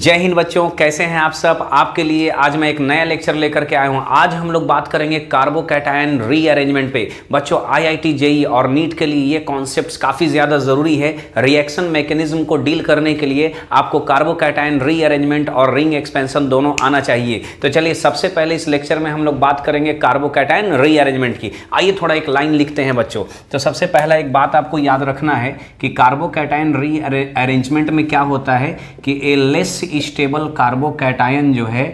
जय हिंद बच्चों, कैसे हैं आप सब। आपके लिए आज मैं एक नया लेक्चर लेकर के आया हूं। आज हम लोग बात करेंगे कार्बोकैटायन रीअरेंजमेंट पे। बच्चों आईआईटी जेईई और नीट के लिए ये कॉन्सेप्ट्स काफ़ी ज़्यादा ज़रूरी है। रिएक्शन मैकेनिज्म को डील करने के लिए आपको कार्बोकैटायन रीअरेंजमेंट और रिंग एक्सपेंशन दोनों आना चाहिए। तो चलिए सबसे पहले इस लेक्चर में हम लोग बात करेंगे कार्बोकैटायन रीअरेंजमेंट की। आइए थोड़ा एक लाइन लिखते हैं बच्चों। तो सबसे पहला एक बात आपको याद रखना है कि कार्बोकैटायन रीअरेंजमेंट में क्या होता है कि ए लेस स्टेबल कार्बोकैटायन जो है,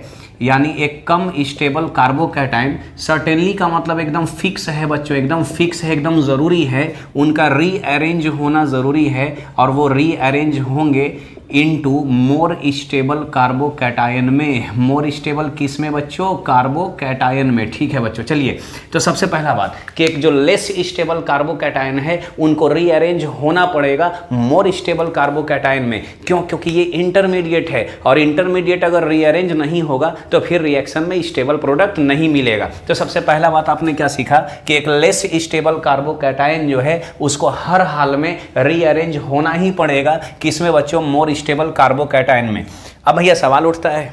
यानी एक कम स्टेबल कार्बोकैटायन, सर्टेनली का मतलब एकदम फिक्स है बच्चों, एकदम फिक्स है, एकदम ज़रूरी है, उनका रीअरेंज होना ज़रूरी है और वो रीअरेंज होंगे इनटू मोर स्टेबल कार्बोकैटायन में। मोर स्टेबल किस में बच्चों? कार्बोकैटायन में। ठीक है बच्चों, चलिए तो सबसे पहला बात कि एक जो लेस स्टेबल कार्बोकैटायन है उनको रीअरेंज होना पड़ेगा मोर स्टेबल कार्बोकैटायन में। क्यों? क्योंकि ये इंटरमीडिएट है और इंटरमीडिएट अगर रीअरेंज नहीं होगा तो फिर रिएक्शन में स्टेबल प्रोडक्ट नहीं मिलेगा। तो सबसे पहला बात आपने क्या सीखा कि एक लेस स्टेबल कार्बोकैटायन जो है उसको हर हाल में रीअरेंज होना ही पड़ेगा। किसमें बच्चों? मोर स्टेबल कार्बोकैटायन में। अब भैया सवाल उठता है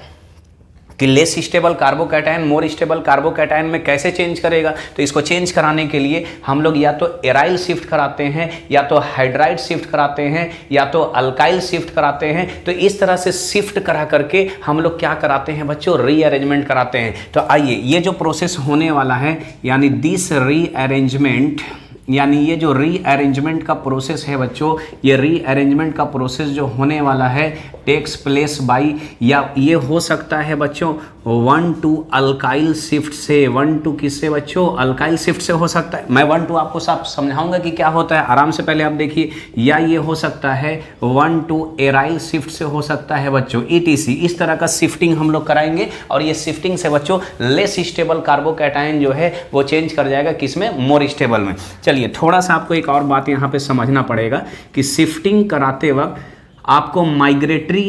कि less stable carbocation more stable carbocation में कैसे चेंज करेगा? तो इसको चेंज कराने के लिए हम लोग या तो एराइल शिफ्ट कराते हैं, या तो हाइड्राइड शिफ्ट कराते हैं, या तो अल्काइल शिफ्ट कराते हैं। तो इस तरह से शिफ्ट करा करके हम लोग क्या कराते हैं बच्चों? रीअरेंजमेंट कराते हैं। तो आइए ये जो प्रोसेस होने वाला है, यानी दिस रीअरेंजमेंट, यानी ये जो रीअरेंजमेंट का प्रोसेस है बच्चों, ये रीअरेंजमेंट का प्रोसेस जो होने वाला है टेक्स प्लेस बाई, या ये हो सकता है बच्चों 1 to अल्काइल शिफ्ट से। 1 to किससे बच्चों? अल्काइल शिफ्ट से हो सकता है। मैं 1 to आपको सब समझाऊंगा कि क्या होता है, आराम से पहले आप देखिए। या ये हो सकता है 1 to एराइल शिफ्ट से हो सकता है बच्चों, ETC। इस तरह का शिफ्टिंग हम लोग कराएंगे और ये शिफ्टिंग से बच्चों लेस स्टेबल कार्बोकैटायन जो है वो चेंज कर जाएगा किसमें? मोर स्टेबल में। चलिए थोड़ा सा आपको एक और बात यहाँ पे समझना पड़ेगा कि शिफ्टिंग कराते वक्त आपको माइग्रेटरी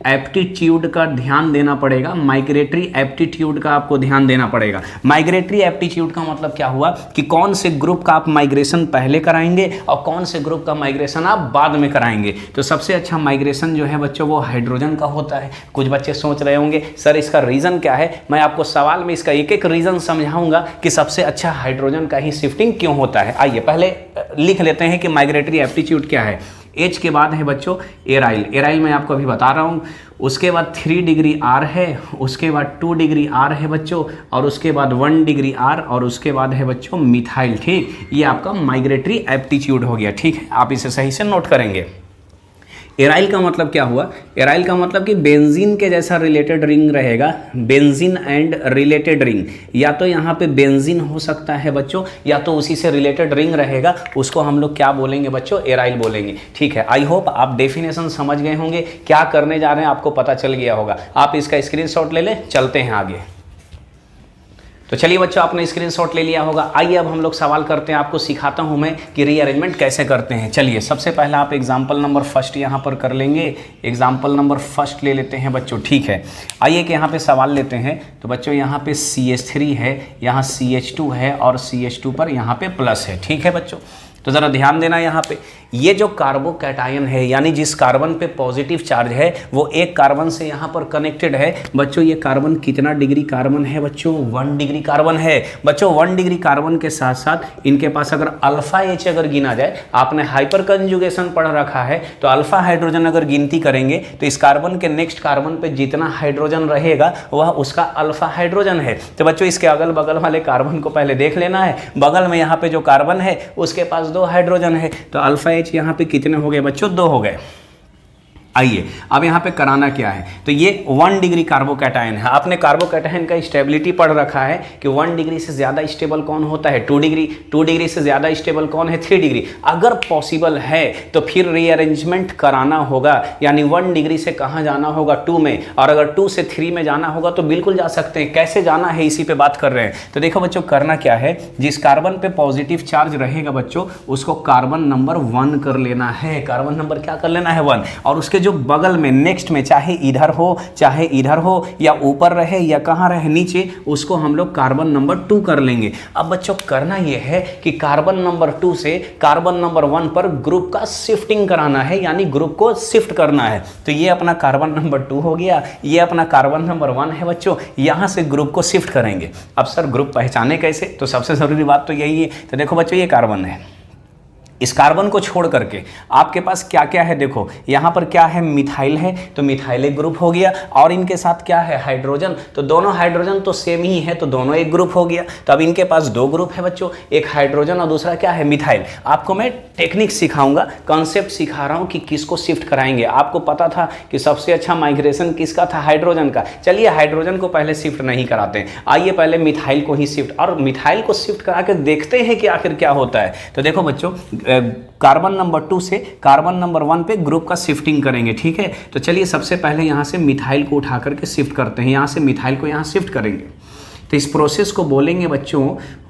एप्टीट्यूड का ध्यान देना पड़ेगा। माइग्रेटरी एप्टीट्यूड का आपको ध्यान देना पड़ेगा। माइग्रेटरी एप्टीट्यूड का मतलब क्या हुआ कि कौन से ग्रुप का आप माइग्रेशन पहले कराएंगे और कौन से ग्रुप का माइग्रेशन आप बाद में कराएंगे। तो सबसे अच्छा माइग्रेशन जो है बच्चों वो हाइड्रोजन का होता है। कुछ बच्चे सोच रहे होंगे सर इसका रीज़न क्या है। मैं आपको सवाल में इसका एक एक रीज़न समझाऊंगा कि सबसे अच्छा हाइड्रोजन का ही शिफ्टिंग क्यों होता है। आइए पहले लिख लेते हैं कि माइग्रेटरी एप्टीट्यूड क्या है। एच के बाद है बच्चों एराइल। एराइल मैं आपको अभी बता रहा हूँ। उसके बाद 3 डिग्री आर है, उसके बाद 2 डिग्री आर है बच्चों, और उसके बाद 1 डिग्री आर, और उसके बाद है बच्चों मिथाइल। ठीक, ये आपका माइग्रेटरी एप्टीट्यूड हो गया। ठीक है, आप इसे सही से नोट करेंगे। एराइल का मतलब क्या हुआ? एराइल का मतलब कि बेंजीन के जैसा रिलेटेड रिंग रहेगा, बेंजीन एंड रिलेटेड रिंग। या तो यहाँ पे बेंजीन हो सकता है बच्चों, या तो उसी से रिलेटेड रिंग रहेगा, उसको हम लोग क्या बोलेंगे बच्चों? एराइल बोलेंगे। ठीक है, आई होप आप डेफिनेशन समझ गए होंगे, क्या करने जा रहे हैं आपको पता चल गया होगा। आप इसका स्क्रीनशॉट ले लें, चलते हैं आगे। तो चलिए बच्चों आपने स्क्रीनशॉट ले लिया होगा। आइए अब हम लोग सवाल करते हैं, आपको सिखाता हूं मैं कि रीअरेंजमेंट कैसे करते हैं। चलिए सबसे पहला आप एग्जाम्पल नंबर फर्स्ट यहाँ पर कर लेंगे। एग्जाम्पल नंबर फर्स्ट ले लेते हैं बच्चों। ठीक है, आइए कि यहाँ पे सवाल लेते हैं। तो बच्चों यहाँ पे CH3 है, यहाँ CH2 है, और CH2 पर यहाँ पे प्लस है। ठीक है बच्चों, तो ज़रा ध्यान देना यहाँ पे। ये जो कार्बोकैटायन है, यानी जिस कार्बन पे पॉजिटिव चार्ज है वो एक कार्बन से यहाँ पर कनेक्टेड है। बच्चों ये कार्बन कितना डिग्री कार्बन है बच्चों? 1 डिग्री कार्बन है बच्चों। 1 डिग्री कार्बन के साथ साथ इनके पास अगर अल्फा H अगर गिना जाए, आपने हाइपर कंजुगेशन पढ़ रखा है, तो अल्फा हाइड्रोजन अगर गिनती करेंगे तो इस कार्बन के नेक्स्ट कार्बन पे जितना हाइड्रोजन रहेगा वह उसका अल्फा हाइड्रोजन है। तो बच्चों इसके अगल बगल वाले कार्बन को पहले देख लेना है। बगल में यहाँ पे जो कार्बन है उसके पास 2 हाइड्रोजन है, तो अल्फा H यहाँ पे कितने हो गए बच्चों? 2 हो गए। आइए अब यहाँ पे कराना क्या है। तो ये 1 डिग्री कार्बोकैटायन है। आपने कार्बोकैटायन का स्टेबिलिटी पढ़ रखा है कि 1 डिग्री से ज़्यादा स्टेबल कौन होता है? 2 डिग्री। 2 डिग्री से ज़्यादा स्टेबल कौन है? 3 डिग्री। अगर पॉसिबल है तो फिर रीअरेंजमेंट कराना होगा, यानी 1 डिग्री से कहाँ जाना होगा? 2 में, और अगर 2 से 3 में जाना होगा तो बिल्कुल जा सकते हैं। कैसे जाना है इसी पे बात कर रहे हैं। तो देखो बच्चों करना क्या है, जिस कार्बन पे पॉजिटिव चार्ज रहेगा बच्चों उसको कार्बन नंबर 1 कर लेना है। कार्बन नंबर क्या कर लेना है? 1। और उसके जो बगल में नेक्स्ट में चाहे इधर हो या ऊपर रहे या कहाँ रहे नीचे, उसको हम लोग कार्बन नंबर 2 कर लेंगे। अब बच्चों करना यह है कि कार्बन नंबर 2 से कार्बन नंबर 1 पर ग्रुप का शिफ्टिंग कराना है, यानी ग्रुप को शिफ्ट करना है। तो ये अपना कार्बन नंबर 2 हो गया, ये अपना कार्बन नंबर 1 है बच्चों, यहां से ग्रुप को शिफ्ट करेंगे। अब सर ग्रुप पहचाने कैसे, तो सबसे जरूरी बात तो यही है। तो देखो बच्चों ये कार्बन है, इस कार्बन को छोड़ करके आपके पास क्या क्या है, देखो यहाँ पर क्या है, मिथाइल है, तो मिथाइल एक ग्रुप हो गया, और इनके साथ क्या है, हाइड्रोजन, तो दोनों हाइड्रोजन तो सेम ही है, तो दोनों एक ग्रुप हो गया। तो अब इनके पास 2 ग्रुप है बच्चों, एक हाइड्रोजन और दूसरा क्या है, मिथाइल। आपको मैं टेक्निक सिखाऊंगा, कॉन्सेप्ट सिखा रहा हूँ कि किसको शिफ्ट कराएंगे। आपको पता था कि सबसे अच्छा माइग्रेशन किसका था, हाइड्रोजन का। चलिए हाइड्रोजन को पहले शिफ्ट नहीं कराते, आइए पहले मिथाइल को ही शिफ्ट, और मिथाइल को शिफ्ट करा के देखते हैं कि आखिर क्या होता है। तो देखो बच्चों कार्बन नंबर 2 से कार्बन नंबर 1 पे ग्रुप का शिफ्टिंग करेंगे, ठीक है। तो चलिए सबसे पहले यहाँ से मिथाइल को उठा करके शिफ्ट करते हैं, यहाँ से मिथाइल को यहाँ शिफ्ट करेंगे। तो इस प्रोसेस को बोलेंगे बच्चों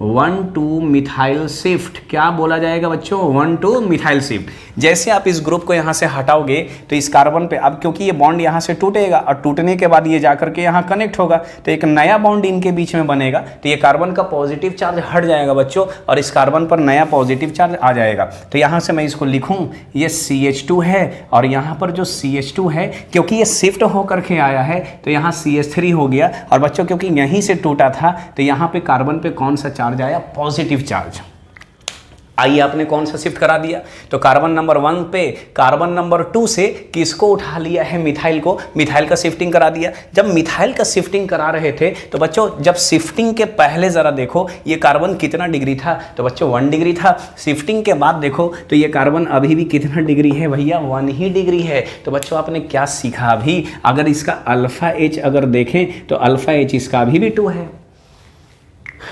1,2 मिथाइल शिफ्ट। क्या बोला जाएगा बच्चों, 1,2 मिथाइल शिफ्ट। जैसे आप इस ग्रुप को यहाँ से हटाओगे तो इस कार्बन पे, अब क्योंकि ये बॉन्ड यहाँ से टूटेगा और टूटने के बाद ये जाकर के यहाँ कनेक्ट होगा, तो एक नया बॉन्ड इनके बीच में बनेगा, तो ये कार्बन का पॉजिटिव चार्ज हट जाएगा बच्चों, और इस कार्बन पर नया पॉजिटिव चार्ज आ जाएगा। तो यहाँ से मैं इसको लिखूँ, ये CH2 है, और यहाँ पर जो CH2 है क्योंकि ये शिफ्ट होकर के आया है तो यहाँ CH3 हो गया। और बच्चों क्योंकि यहीं से टूटा था तो यहाँ पे कार्बन पे कौन सा चार्ज आया, पॉजिटिव चार्ज। आइए आपने कौन सा शिफ्ट करा दिया, तो कार्बन नंबर 1 पे कार्बन नंबर 2 से किसको उठा लिया है, मिथाइल को, मिथाइल का शिफ्टिंग करा दिया। जब मिथाइल का शिफ्टिंग करा रहे थे तो बच्चों जब शिफ्टिंग के पहले जरा देखो ये कार्बन कितना डिग्री था, तो बच्चों 1 डिग्री था। शिफ्टिंग के बाद देखो तो ये कार्बन अभी भी कितना डिग्री है भैया, 1 ही डिग्री है। तो बच्चों आपने क्या सीखा अभी, अगर इसका अल्फा H अगर देखें तो अल्फा H इसका अभी भी 2 है।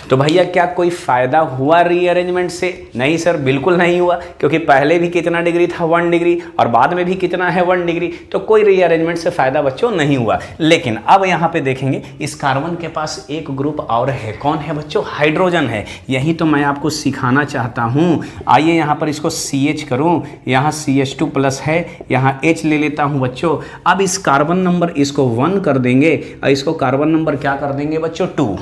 तो भैया क्या कोई फायदा हुआ रीअरेंजमेंट से, नहीं सर बिल्कुल नहीं हुआ, क्योंकि पहले भी कितना डिग्री था, 1 डिग्री, और बाद में भी कितना है, 1 डिग्री, तो कोई रीअरेंजमेंट से फायदा बच्चों नहीं हुआ। लेकिन अब यहाँ पे देखेंगे इस कार्बन के पास एक ग्रुप और है, कौन है बच्चों, हाइड्रोजन है। यही तो मैं आपको सिखाना चाहता हूँ। आइए यहाँ पर इसको CH करूँ, यहाँ CH2 प्लस है, यहाँ H ले लेता हूँ बच्चों। अब इस कार्बन नंबर इसको 1 कर देंगे और इसको कार्बन नंबर क्या कर देंगे बच्चों, 2।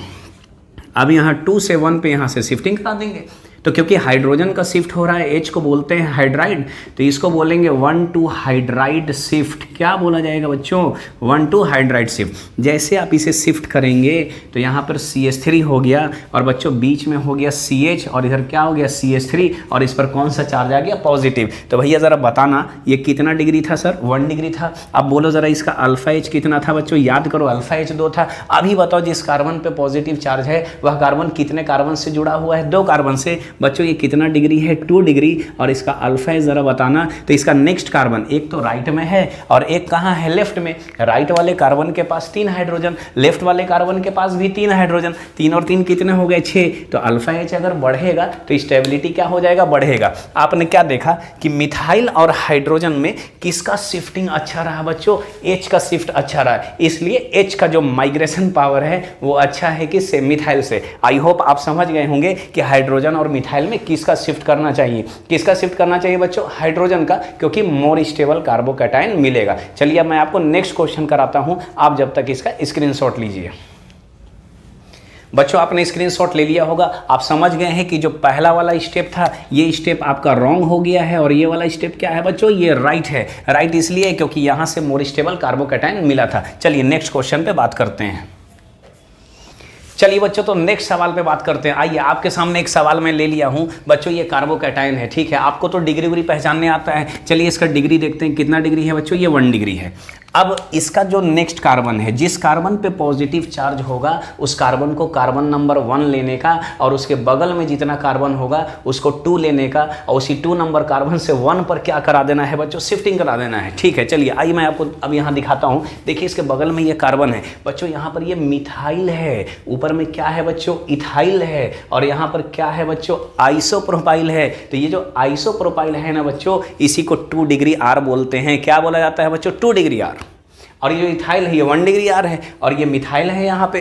अब यहाँ 2 से 1 पे यहाँ से शिफ्टिंग करा देंगे। तो क्योंकि हाइड्रोजन का शिफ्ट हो रहा है, H को बोलते हैं हाइड्राइड, तो इसको बोलेंगे 1,2 हाइड्राइड शिफ्ट। क्या बोला जाएगा बच्चों, 1,2 हाइड्राइड शिफ्ट। जैसे आप इसे शिफ्ट करेंगे तो यहाँ पर CH3 हो गया, और बच्चों बीच में हो गया CH, और इधर क्या हो गया CH3, और इस पर कौन सा चार्ज आ गया, पॉजिटिव। तो भैया ज़रा बताना ये कितना डिग्री था सर, 1 डिग्री था। अब बोलो ज़रा इसका अल्फा H कितना था बच्चों, याद करो, अल्फा H 2 था। अभी बताओ जिस कार्बन पे पॉजिटिव चार्ज है वह कार्बन कितने कार्बन से जुड़ा हुआ है, 2 कार्बन से। बच्चों ये कितना डिग्री है, 2 डिग्री, और इसका अल्फा है ज़रा बताना। तो इसका नेक्स्ट कार्बन एक तो राइट में है और एक कहाँ है, लेफ्ट में। राइट वाले कार्बन के पास 3 हाइड्रोजन, लेफ्ट वाले कार्बन के पास भी 3 हाइड्रोजन, 3 और 3 कितने हो गए, 6। तो अल्फा H अगर बढ़ेगा तो स्टेबिलिटी क्या हो जाएगा, बढ़ेगा। आपने क्या देखा कि मिथाइल और हाइड्रोजन में किसका शिफ्टिंग अच्छा रहा बच्चों, H का शिफ्ट अच्छा रहा, इसलिए H का जो माइग्रेशन पावर है वो अच्छा है किससे, मिथाइल से। आई होप आप समझ गए होंगे कि हाइड्रोजन और मिथाइल में किसका शिफ्ट करना चाहिए, किसका शिफ्ट करना चाहिए बच्चों, हाइड्रोजन का, क्योंकि मोर स्टेबल कार्बोकैटायन मिलेगा। चलिए अब मैं आपको नेक्स्ट क्वेश्चन कराता हूं, आप जब तक इसका स्क्रीनशॉट लीजिए। बच्चों आपने स्क्रीनशॉट ले लिया होगा, आप समझ गए हैं कि जो पहला वाला स्टेप था ये स्टेप आपका रॉन्ग हो गया है, और ये वाला स्टेप क्या है बच्चों, ये राइट है। राइट इसलिए क्योंकि यहां से मोर स्टेबल कार्बोकैटायन मिला था। चलिए नेक्स्ट क्वेश्चन पे बात करते हैं। चलिए बच्चों तो नेक्स्ट सवाल पे बात करते हैं। आइए आपके सामने एक सवाल मैं ले लिया हूं बच्चों, ये कार्बोकैटायन है, ठीक है। आपको तो डिग्री उग्री पहचानने आता है। चलिए इसका डिग्री देखते हैं, कितना डिग्री है बच्चों, ये 1 डिग्री है। अब इसका जो नेक्स्ट कार्बन है, जिस कार्बन पे पॉजिटिव चार्ज होगा उस कार्बन को कार्बन नंबर 1 लेने का, और उसके बगल में जितना कार्बन होगा उसको 2 लेने का, और उसी 2 नंबर कार्बन से 1 पर क्या करा देना है बच्चों, शिफ्टिंग करा देना है, ठीक है। चलिए आइए मैं आपको अब यहाँ दिखाता हूँ। देखिए इसके बगल में ये कार्बन है बच्चों, यहाँ पर ये मिथाइल है, ऊपर में क्या है बच्चों, इथाइल है, और यहाँ पर क्या है बच्चों, आइसोप्रोपाइल है। तो ये जो आइसोप्रोपाइल है ना बच्चों, इसी को 2 डिग्री R बोलते हैं। क्या बोला जाता है बच्चों, 2 डिग्री R। और ये जो इथाइल है ये 1 डिग्री R है, और ये मिथाइल है यहाँ पे।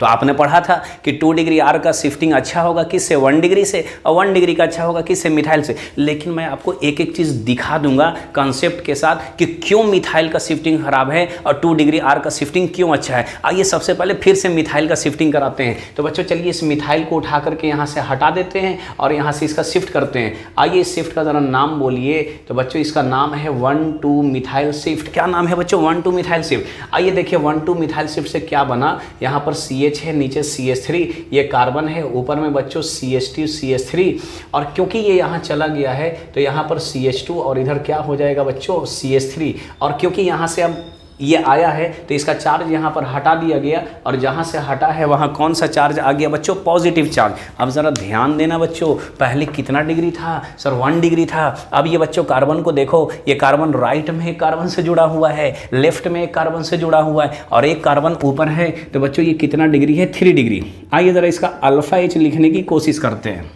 तो आपने पढ़ा था कि 2 डिग्री R का शिफ्टिंग अच्छा होगा किससे, 1 डिग्री से, और 1 डिग्री का अच्छा होगा किससे, मिथाइल से। लेकिन मैं आपको एक एक चीज़ दिखा दूंगा कंसेप्ट के साथ कि क्यों मिथाइल का शिफ्टिंग खराब है और 2 डिग्री R का शिफ्टिंग क्यों अच्छा है। आइए सबसे पहले फिर से मिथाइल का शिफ्टिंग कराते हैं। तो बच्चों चलिए इस मिथाइल को उठा करके यहाँ से हटा देते हैं और यहाँ से इसका शिफ्ट करते हैं। आइए इस शिफ्ट का ज़रा नाम बोलिए। तो बच्चों इसका नाम है 1,2 मिथाइल शिफ्ट। क्या नाम है बच्चों, 1,2 मिथाइल शिफ्ट। आइए देखिए 1,2 मिथाइल शिफ्ट से क्या बना। यहाँ पर CH है, नीचे CH3, ये कार्बन है, ऊपर में बच्चों CH2 CH3, और क्योंकि ये यहाँ चला गया है तो यहाँ पर CH2 और इधर क्या हो जाएगा बच्चों, CH3, और क्योंकि यहाँ से अब ये आया है तो इसका चार्ज यहाँ पर हटा दिया गया, और जहाँ से हटा है वहाँ कौन सा चार्ज आ गया बच्चों, पॉजिटिव चार्ज। अब ज़रा ध्यान देना बच्चों, पहले कितना डिग्री था सर, 1 डिग्री था। अब ये बच्चों कार्बन को देखो, ये कार्बन राइट में एक कार्बन से जुड़ा हुआ है, लेफ्ट में एक कार्बन से जुड़ा हुआ है, और एक कार्बन ऊपर है। तो बच्चों ये कितना डिग्री है, 3 डिग्री। आइए ज़रा इसका अल्फा H लिखने की कोशिश करते हैं।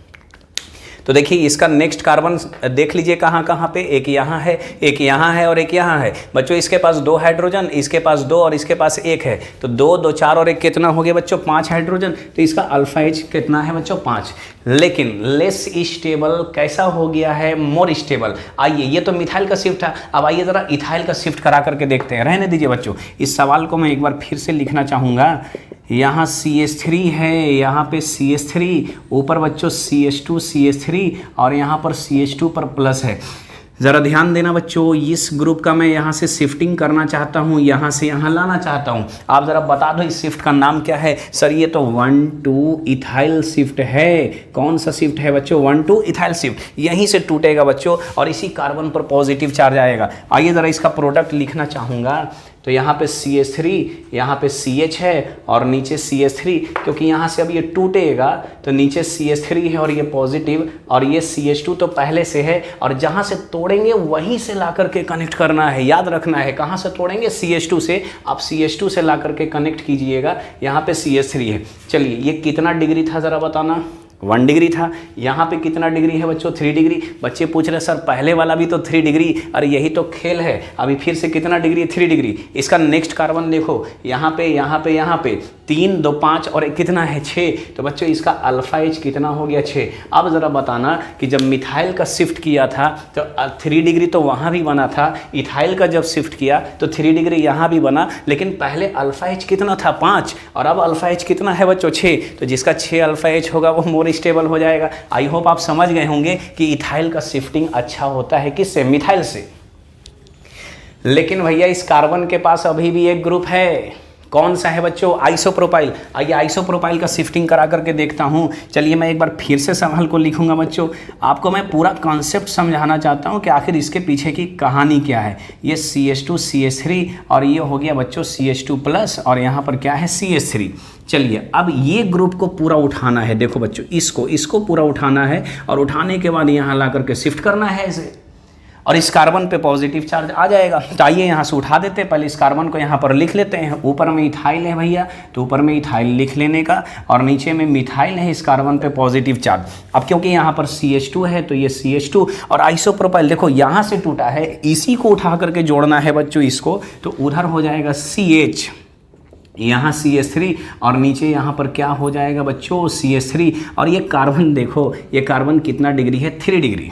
तो देखिए इसका नेक्स्ट कार्बन देख लीजिए कहाँ कहाँ पे, एक यहाँ है, एक यहाँ है और एक यहाँ है। बच्चों इसके पास 2 हाइड्रोजन, इसके पास 2 और इसके पास 1 है। तो 2 2 4 और 1 कितना हो गया बच्चों, 5 हाइड्रोजन। तो इसका अल्फा H कितना है बच्चों, 5। लेकिन लेस स्टेबल कैसा हो गया है, मोर स्टेबल। आइए ये तो मिथाइल का शिफ्ट था, अब आइए ज़रा इथाइल का शिफ्ट करा करके देखते हैं। रहने दीजिए बच्चों, इस सवाल को मैं एक बार फिर से लिखना चाहूँगा। यहाँ CH3 है, यहाँ पे CH3, ऊपर बच्चों CH2 CH3, और यहाँ पर CH2 पर प्लस है। ज़रा ध्यान देना बच्चों, इस ग्रुप का मैं यहाँ से शिफ्टिंग करना चाहता हूँ, यहाँ से यहाँ लाना चाहता हूँ। आप ज़रा बता दो इस शिफ्ट का नाम क्या है। सर ये तो 1,2 इथाइल शिफ्ट है। कौन सा शिफ्ट है बच्चों, 1,2 इथाइल शिफ्ट। यहीं से टूटेगा बच्चों और इसी कार्बन पर पॉजिटिव चार्ज आएगा। आइए ज़रा इसका प्रोडक्ट लिखना चाहूँगा। तो यहाँ पे CH3, यहाँ पे CH है और नीचे CH3, क्योंकि यहाँ से अब ये टूटेगा तो नीचे CH3 है और ये पॉजिटिव, और ये CH2 तो पहले से है, और जहाँ से तोड़ेंगे वहीं से ला करके कनेक्ट करना है। याद रखना है कहाँ से तोड़ेंगे, CH2 से। आप CH2 से ला करके कनेक्ट कीजिएगा। यहाँ पे CH3 है। चलिए ये कितना डिग्री था ज़रा बताना, 1 डिग्री था। यहाँ पे कितना डिग्री है बच्चों, 3 डिग्री। बच्चे पूछ रहे सर पहले वाला भी तो 3 डिग्री, अरे यही तो खेल है। अभी फिर से कितना डिग्री, 3 डिग्री। इसका नेक्स्ट कार्बन देखो, यहाँ पे यहाँ पे यहाँ पे 3 2 5 और एक कितना है, 6। तो बच्चों इसका अल्फा H कितना हो गया, 6। अब ज़रा बताना कि जब मिथाइल का शिफ्ट किया था तो 3 डिग्री तो वहाँ भी बना था, इथाइल का जब शिफ्ट किया तो 3 डिग्री यहाँ भी बना, लेकिन पहले अल्फा H कितना था, 5, और अब अल्फा H कितना है बच्चों, 6। तो जिसका 6 अल्फा H होगा वो मोर स्टेबल हो जाएगा। आई होप आप समझ गए होंगे कि इथाइल का शिफ्टिंग अच्छा होता है किससे, मिथाइल से। लेकिन भैया इस कार्बन के पास अभी भी एक ग्रुप है, कौन सा है बच्चों, आइसोप्रोपाइल। आइए आइसोप्रोपाइल का शिफ्टिंग करा करके देखता हूं। चलिए मैं एक बार फिर से सवाल को लिखूंगा बच्चों, आपको मैं पूरा कॉन्सेप्ट समझाना चाहता हूं कि आखिर इसके पीछे की कहानी क्या है। ये CH2 CH3 और ये हो गया बच्चों CH2 प्लस, और यहाँ पर क्या है, CH3। चलिए अब ये ग्रुप को पूरा उठाना है। देखो बच्चों इसको पूरा उठाना है, और उठाने के बाद यहाँ ला करके शिफ्ट करना है इसे, और इस कार्बन पे पॉजिटिव चार्ज आ जाएगा। तो आइए यहाँ से उठा देते हैं। पहले इस कार्बन को यहाँ पर लिख लेते हैं। ऊपर में इथाइल है भैया, तो ऊपर में इथाइल लिख लेने का, और नीचे में मिथाइल है, इस कार्बन पे पॉजिटिव चार्ज। अब क्योंकि यहाँ पर CH2 है तो ये CH2, और आइसोप्रोपाइल देखो यहाँ से टूटा है, इसी को उठा करके जोड़ना है बच्चों इसको, तो उधर हो जाएगा CH, यहाँ CH3, और नीचे यहाँ पर क्या हो जाएगा बच्चों, CH3। और ये कार्बन देखो, ये कार्बन कितना डिग्री है, 3 डिग्री।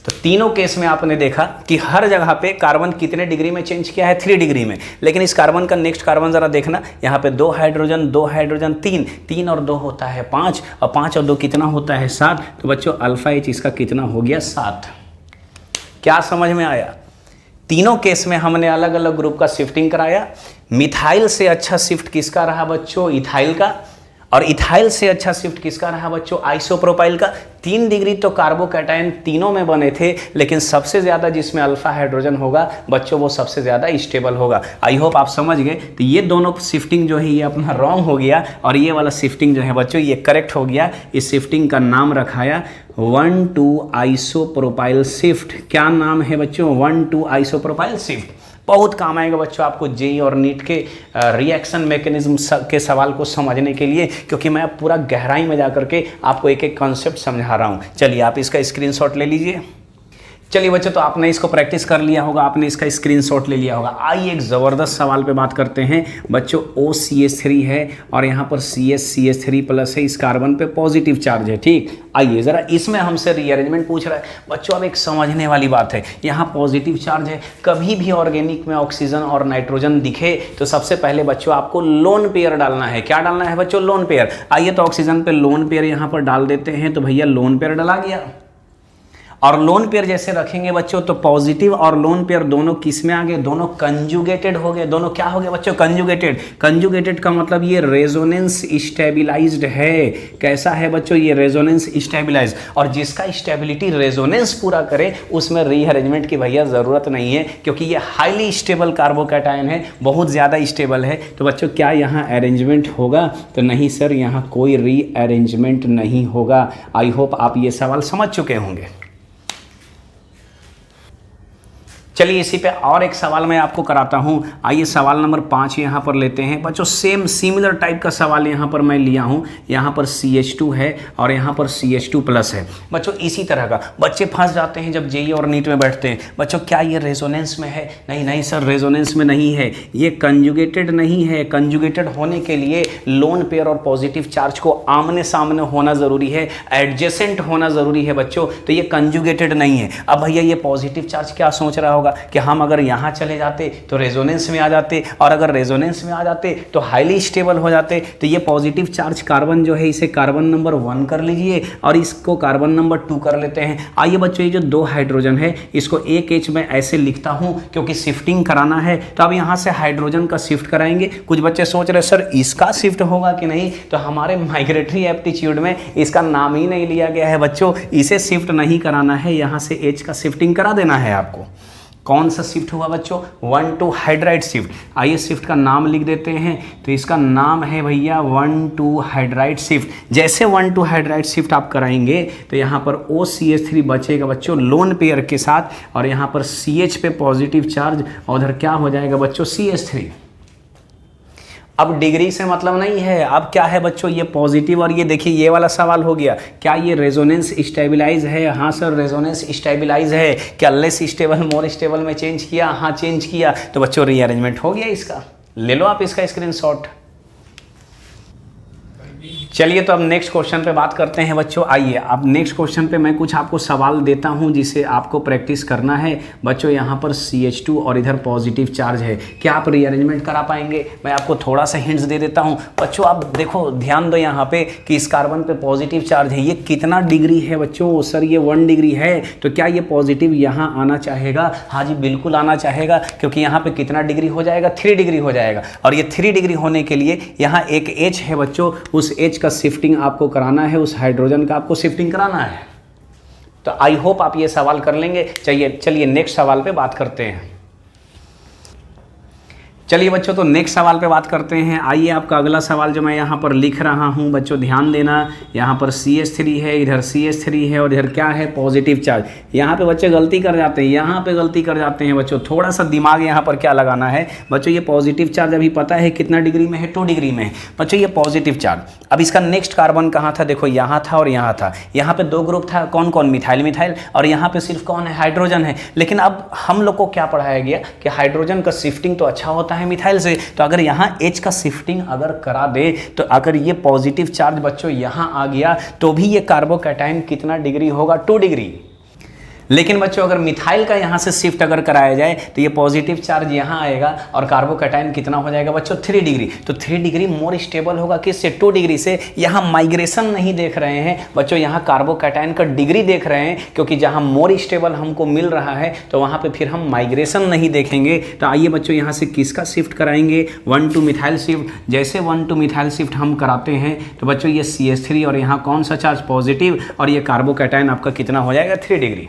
तो तीनों केस में आपने देखा कि हर जगह पे कार्बन कितने डिग्री में चेंज किया है, 3 डिग्री में। लेकिन इस कार्बन का नेक्स्ट कार्बन जरा देखना, यहाँ पे 2 हाइड्रोजन 2 हाइड्रोजन 3 और 2 होता है 5, और 5 और 2 कितना होता है, 7। तो बच्चों अल्फा H इसका कितना हो गया, 7। क्या समझ में आया। तीनों केस में हमने अलग अलग ग्रुप का शिफ्टिंग कराया। मिथाइल से अच्छा शिफ्ट किसका रहा बच्चों, इथाइल का, और इथाइल से अच्छा शिफ्ट किसका रहा बच्चों, आइसोप्रोपाइल का। 3 डिग्री तो कार्बोकैटायन तीनों में बने थे, लेकिन सबसे ज़्यादा जिसमें अल्फा हाइड्रोजन होगा बच्चों वो सबसे ज़्यादा स्टेबल होगा। आई होप आप समझ गए। तो ये दोनों शिफ्टिंग जो है ये अपना रॉन्ग हो गया, और ये वाला शिफ्टिंग जो है बच्चों ये करेक्ट हो गया। इस शिफ्टिंग का नाम रखाया 1,2 आइसोप्रोपाइल शिफ्ट। क्या नाम है बच्चों, 1,2 आइसोप्रोपाइल शिफ्ट। बहुत काम आएगा बच्चों आपको जेई और नीट के रिएक्शन मैकेनिज्म के सवाल को समझने के लिए, क्योंकि मैं पूरा गहराई में जा करके आपको एक एक कॉन्सेप्ट समझा रहा हूँ। चलिए आप इसका स्क्रीनशॉट ले लीजिए। चलिए बच्चों, तो आपने इसको प्रैक्टिस कर लिया होगा, आपने इसका स्क्रीनशॉट ले लिया होगा। आइए एक ज़बरदस्त सवाल पे बात करते हैं बच्चों। OCH3 है और यहाँ पर CH3 प्लस है, इस कार्बन पे पॉजिटिव चार्ज है। ठीक, आइए ज़रा इसमें हमसे रीअरेंजमेंट पूछ रहा है बच्चों। अब एक समझने वाली बात है, यहाँ पॉजिटिव चार्ज है। कभी भी ऑर्गेनिक में ऑक्सीजन और नाइट्रोजन दिखे तो सबसे पहले बच्चों आपको लोन पेयर डालना है। क्या डालना है बच्चों? Lone pair. आइए तो ऑक्सीजन पे लोन पेयर यहाँ पर डाल देते हैं, तो भैया लोन पेयर डला गया। और लोन पेयर जैसे रखेंगे बच्चों तो पॉजिटिव और लोन पेयर दोनों किस में आ गए? दोनों कंजुगेटेड हो गए। दोनों क्या हो गए बच्चों? कंजुगेटेड। कंजुगेटेड का मतलब ये रेजोनेंस स्टेबिलाइज्ड है। कैसा है बच्चों? ये रेजोनेंस स्टेबिलाइज। और जिसका स्टेबिलिटी रेजोनेंस पूरा करे उसमें रीअरेंजमेंट की भैया ज़रूरत नहीं है, क्योंकि ये हाईली स्टेबल कार्बोकैटायन है, बहुत ज़्यादा स्टेबल है। तो बच्चों क्या यहाँ अरेंजमेंट होगा? तो नहीं सर, यहाँ कोई रीअरेंजमेंट नहीं होगा। आई होप आप ये सवाल समझ चुके होंगे। चलिए इसी पे और एक सवाल मैं आपको कराता हूं। आइए सवाल नंबर 5 यहाँ पर लेते हैं बच्चों। सेम सिमिलर टाइप का सवाल यहाँ पर मैं लिया हूँ। यहाँ पर CH2 है और यहाँ पर CH2 प्लस है बच्चों। इसी तरह का बच्चे फंस जाते हैं जब जेई और नीट में बैठते हैं। बच्चों क्या ये रेजोनेंस में है? नहीं नहीं सर, रेजोनेंस में नहीं है, ये कंजुगेटेड नहीं है। कंजुगेटेड होने के लिए लोन पेयर और पॉजिटिव चार्ज को आमने सामने होना ज़रूरी है, एडजेसेंट होना ज़रूरी है बच्चों। तो ये कंजुगेटेड नहीं है। अब भैया ये पॉजिटिव चार्ज क्या सोच रहा होगा कि हम अगर यहाँ चले जाते तो रेजोनेंस में आ जाते, और अगर रेजोनेंस में आ जाते तो हाईली स्टेबल हो जाते। तो ये पॉजिटिव चार्ज कार्बन जो है, इसे कार्बन नंबर 1 कर लीजिए और इसको कार्बन नंबर 2 कर लेते हैं। आइए बच्चों, ये जो 2 हाइड्रोजन है इसको एक H में ऐसे लिखता हूँ क्योंकि शिफ्टिंग कराना है। तो अब यहाँ से हाइड्रोजन का शिफ्ट कराएंगे। कुछ बच्चे सोच रहे सर इसका शिफ्ट होगा कि नहीं, तो हमारे माइग्रेटरी एप्टीट्यूड में इसका नाम ही नहीं लिया गया है बच्चों। इसे शिफ्ट नहीं कराना है, यहाँ से H का शिफ्टिंग करा देना है आपको। कौन सा शिफ्ट हुआ बच्चों? 1,2 हाइड्राइड शिफ्ट। आइए शिफ्ट का नाम लिख देते हैं। तो इसका नाम है भैया 1,2 हाइड्राइड शिफ्ट। जैसे 1,2 हाइड्राइड शिफ्ट आप कराएंगे तो यहाँ पर OCH3 बचेगा बच्चों लोन पेयर के साथ, और यहाँ पर CH पे पॉजिटिव चार्ज, और उधर क्या हो जाएगा बच्चों? CH3। अब डिग्री से मतलब नहीं है, अब क्या है बच्चों? ये पॉजिटिव। और ये देखिए ये वाला सवाल हो गया, क्या ये रेजोनेंस स्टेबिलाइज है? हाँ सर, रेजोनेंस स्टेबिलाइज है। क्या लेस स्टेबल मोर स्टेबल में चेंज किया? हाँ चेंज किया। तो बच्चों रीअरेंजमेंट हो गया इसका। ले लो आप इसका स्क्रीनशॉट। चलिए तो अब नेक्स्ट क्वेश्चन पे बात करते हैं बच्चों। आइए अब नेक्स्ट क्वेश्चन पे मैं कुछ आपको सवाल देता हूं जिसे आपको प्रैक्टिस करना है बच्चों। यहाँ पर CH2 और इधर पॉजिटिव चार्ज है। क्या आप रीअरेंजमेंट करा पाएंगे? मैं आपको थोड़ा सा हिंट्स दे देता हूं बच्चों। आप देखो, ध्यान दो यहाँ पे कि इस कार्बन पे पॉजिटिव चार्ज है। ये कितना डिग्री है बच्चों? सर ये 1 डिग्री है। तो क्या ये पॉजिटिव यहाँ आना चाहेगा? हाँ जी बिल्कुल आना चाहेगा, क्योंकि यहाँ पे कितना डिग्री हो जाएगा? 3 डिग्री हो जाएगा। और ये 3 डिग्री होने के लिए यहाँ एक H है बच्चों, उस H का शिफ्टिंग आपको कराना है, उस हाइड्रोजन का आपको शिफ्टिंग कराना है। तो आई होप आप ये सवाल कर लेंगे। चलिए नेक्स्ट सवाल पे बात करते हैं। चलिए बच्चों, तो नेक्स्ट सवाल पे बात करते हैं। आइए आपका अगला सवाल जो मैं यहाँ पर लिख रहा हूँ बच्चों, ध्यान देना। यहाँ पर CH3 है, इधर CH3 है और इधर क्या है? Positive charge. यहाँ पे बच्चे गलती कर जाते हैं, यहाँ पे गलती कर जाते हैं बच्चों। थोड़ा सा दिमाग यहाँ पर क्या लगाना है बच्चों? ये पॉजिटिव चार्ज अभी पता है कितना डिग्री में है? 2 डिग्री में है बच्चों ये पॉजिटिव चार्ज। अब इसका नेक्स्ट कार्बन कहाँ था? देखो यहाँ था और यहाँ था। यहाँ पे 2 ग्रुप था, कौन कौन? Methyl methyl. और यहाँ पे सिर्फ कौन है? हाइड्रोजन है। लेकिन अब हम लोग को क्या पढ़ाया गया कि हाइड्रोजन का शिफ्टिंग तो अच्छा होता है मिथाइल से। तो अगर यहाँ H का शिफ्टिंग अगर करा दे तो अगर ये पॉजिटिव चार्ज बच्चों यहाँ आ गया तो भी ये कार्बोकैटायन कितना डिग्री होगा? 2 डिग्री। लेकिन बच्चों अगर मिथाइल का यहाँ से शिफ्ट अगर कराया जाए तो ये पॉजिटिव चार्ज यहाँ आएगा और कार्बोकैटायन कितना हो जाएगा बच्चों? 3 डिग्री। तो 3 डिग्री मोर स्टेबल होगा किससे? 2 डिग्री से। यहाँ माइग्रेशन नहीं देख रहे हैं बच्चों, यहाँ कार्बोकैटायन का डिग्री देख रहे हैं, क्योंकि जहाँ मोर स्टेबल हमको मिल रहा है तो वहाँ पे फिर हम माइग्रेशन नहीं देखेंगे। तो आइए बच्चों यहाँ से किसका शिफ्ट कराएंगे? 1,2 मिथाइल शिफ्ट। जैसे 1,2 मिथाइल शिफ्ट हम कराते हैं तो बच्चों ये CH3 और यहाँ कौन सा चार्ज? पॉजिटिव। और ये कार्बोकैटायन आपका कितना हो जाएगा? 3 डिग्री।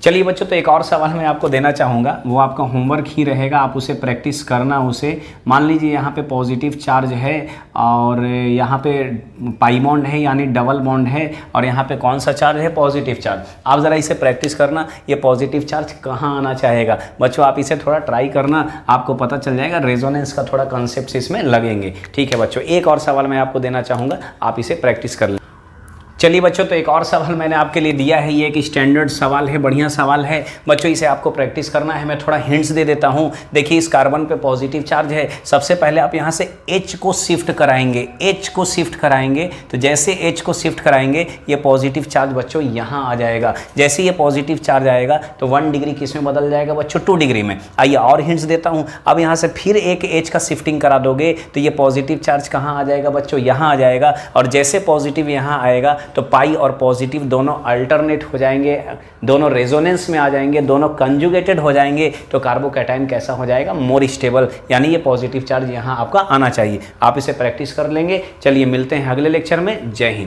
चलिए बच्चों, तो एक और सवाल मैं आपको देना चाहूँगा, वो आपका होमवर्क ही रहेगा, आप उसे प्रैक्टिस करना। उसे मान लीजिए यहाँ पे पॉजिटिव चार्ज है और यहाँ पे पाई बॉन्ड है यानी डबल बॉन्ड है, और यहाँ पे कौन सा चार्ज है? Positive charge. आप ज़रा इसे प्रैक्टिस करना, ये पॉजिटिव चार्ज कहाँ आना चाहेगा बच्चों? आप इसे थोड़ा ट्राई करना, आपको पता चल जाएगा। रेजोनेंस का थोड़ा कॉन्सेप्ट इसमें लगेंगे। ठीक है बच्चों, एक और सवाल मैं आपको देना चाहूँगा, आप इसे प्रैक्टिस कर लें। चलिए बच्चों, तो एक और सवाल मैंने आपके लिए दिया है। ये एक स्टैंडर्ड सवाल है, बढ़िया सवाल है बच्चों, इसे आपको प्रैक्टिस करना है। मैं थोड़ा हिंट्स दे देता हूँ। देखिए, इस कार्बन पे पॉजिटिव चार्ज है। सबसे पहले आप यहाँ से H को शिफ्ट कराएंगे, H को शिफ्ट कराएंगे। तो जैसे H को शिफ्ट कराएंगे, ये पॉजिटिव चार्ज बच्चों यहाँ आ जाएगा। जैसे ये पॉजिटिव चार्ज आएगा तो 1 डिग्री किस में बदल जाएगा बच्चों? 2 डिग्री में। आइए और हिंट्स देता हूँ। अब यहाँ से फिर एक H का शिफ्टिंग करा दोगे तो ये पॉजिटिव चार्ज कहाँ आ जाएगा बच्चों? यहाँ आ जाएगा। और जैसे पॉजिटिव यहाँ आएगा तो पाई और पॉजिटिव दोनों अल्टरनेट हो जाएंगे, दोनों रेजोनेंस में आ जाएंगे, दोनों कंजुगेटेड हो जाएंगे। तो कार्बोकैटायन कैसा हो जाएगा? मोर स्टेबल, यानी ये पॉजिटिव चार्ज यहाँ आपका आना चाहिए। आप इसे प्रैक्टिस कर लेंगे। चलिए मिलते हैं अगले लेक्चर में। जय हिंद।